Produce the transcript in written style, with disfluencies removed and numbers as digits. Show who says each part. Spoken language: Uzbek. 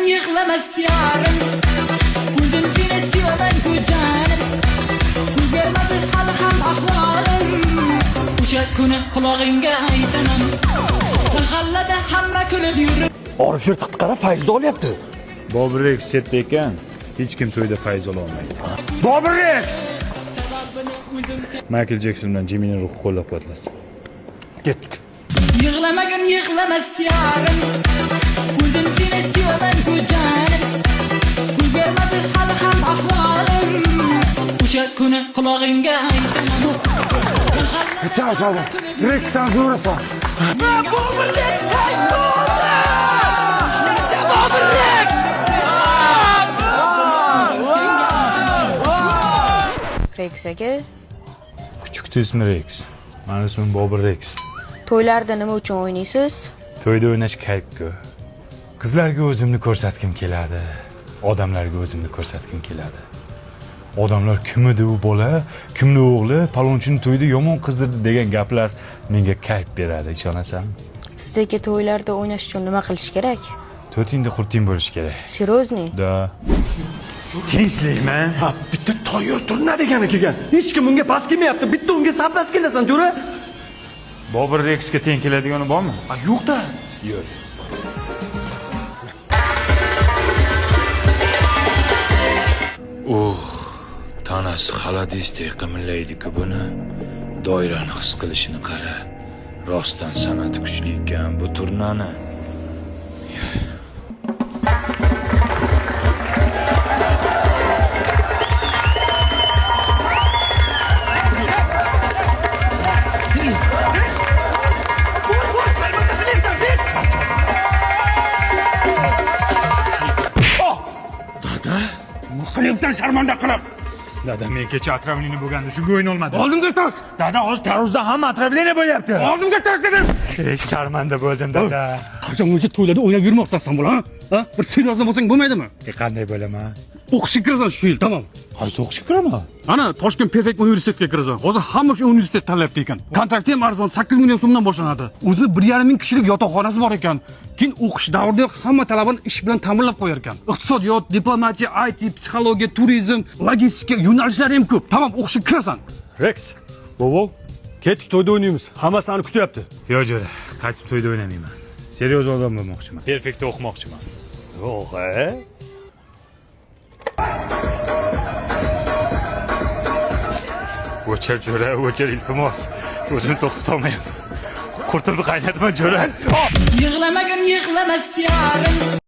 Speaker 1: yıklamaz yarim. Uzun seni seviyorum canım. Vermedi hali ham ahvolim. O'sha kuni qulog'ingga aytaman. Mahallada hamma kulib yurib.
Speaker 2: Orif yirtiqni qara, fayz olyapti.
Speaker 3: Bobur Rex chetda ekan, hech kim to'yda fayz ola olmaydi.
Speaker 2: Bobur Rex!
Speaker 3: Michael Jackson bilan Jimmy'ning ruhi qo'llab-quvvatlasin.
Speaker 2: Ketdik.
Speaker 1: Yig'lamagin yig'lamas yarim. O'zim seni seviyorum canım. Vermedi hali ham ahvolim. O'sha kuni qulog'ingga aytaman.
Speaker 2: Çağ. Rex'ten zo'rasan.
Speaker 1: Bobur Rex
Speaker 2: Bobur Rex!
Speaker 4: Rex aka,
Speaker 3: Kuchukda ismi Rex. Meni ismim Bobur Rex.
Speaker 4: to'ylarda nima uchun o'ynaysiz?
Speaker 3: To'yda o'ynash kayf-ku. Qizlarga o'zimni ko'rsatkim keladi. Odamlarga o'zimni ko'rsatkim keladi. Odamlar kim edi u bola, kimni o'g'li, palonchining to'yida yomon qizdirdi degan gaplar menga kayf beradi, ishonasanmi?
Speaker 4: Sizdagi to'ylarda o'ynash uchun nima qilish kerak?
Speaker 3: To'tingda qurting bo'lish kerak.
Speaker 4: Serozniy?
Speaker 3: Da. Tinchlikmi?
Speaker 2: Ha, bitta tayyor turna degani kelgan. Hech kim unga pas kelmayapti. Bitta unga sabras kelasan, jo'ra.
Speaker 3: Bobur Rexga teng keladigani bormi?
Speaker 2: Ha, yo'q-da.
Speaker 3: Yo'q. Tanasi xaladesdek qimillaydi-ku buni. Doirani his qilishini qara. Rostdan san'ati kuchli ekan bu turnani.
Speaker 5: Qilyapsan sharmanda qilib.
Speaker 3: Dada, men kecha atravlini bo'lganda shunga o'yin olmadim.
Speaker 5: Oldimga tors.
Speaker 3: Dada, hozir tarozda hamma atravlini bo'lyapti.
Speaker 5: Oldimga tors dedim.
Speaker 3: Sharmanda bo'ldim, dada.
Speaker 5: Qachon o'sha to'ylarda o'ynab yurmoqsan sen bular, ha? Bir seriozli bo'lsang bo'lmaydimi?
Speaker 3: Qanday bo'laman?
Speaker 5: O'qishga kirasan shu yil, tamom.
Speaker 3: Qaysi o'qishga kiraman?
Speaker 5: Ana Toshkent Perfect universitetga kirasan. Hozir hamma shu universitet tanlayapti ekan. Kontrakt ham arzon 8 million so'mdan boshlanadi. O'zida 1,5 ming kishilik yotoqxonasi bor ekan. Keyin o'qish davrida hamma talabani ish bilan ta'minlab qo'yar ekan. Iqtisodiyot, diplomatiya, IT, psixologiya, turizm, logistika yo'nalishlari ham ko'p. Tamom, o'qishga kirasan.
Speaker 2: Rex, bobo, ketdik, to'yda o'ynaymiz. Hamma seni kutyapti.
Speaker 3: Yo'q, jo'ra. Qaytib to'yda o'ynamayman. Seryoz odam bo'lmoqchiman. Perfektda o'qimoqchiman.
Speaker 2: Yo'q,
Speaker 3: O'chir, jo'ra, o'chir, iltimos. O'zimni to'xtata olmayapman. Qurtulib qaynatma, jo'ra.
Speaker 1: Yig'lamagin yig'lamas yarim.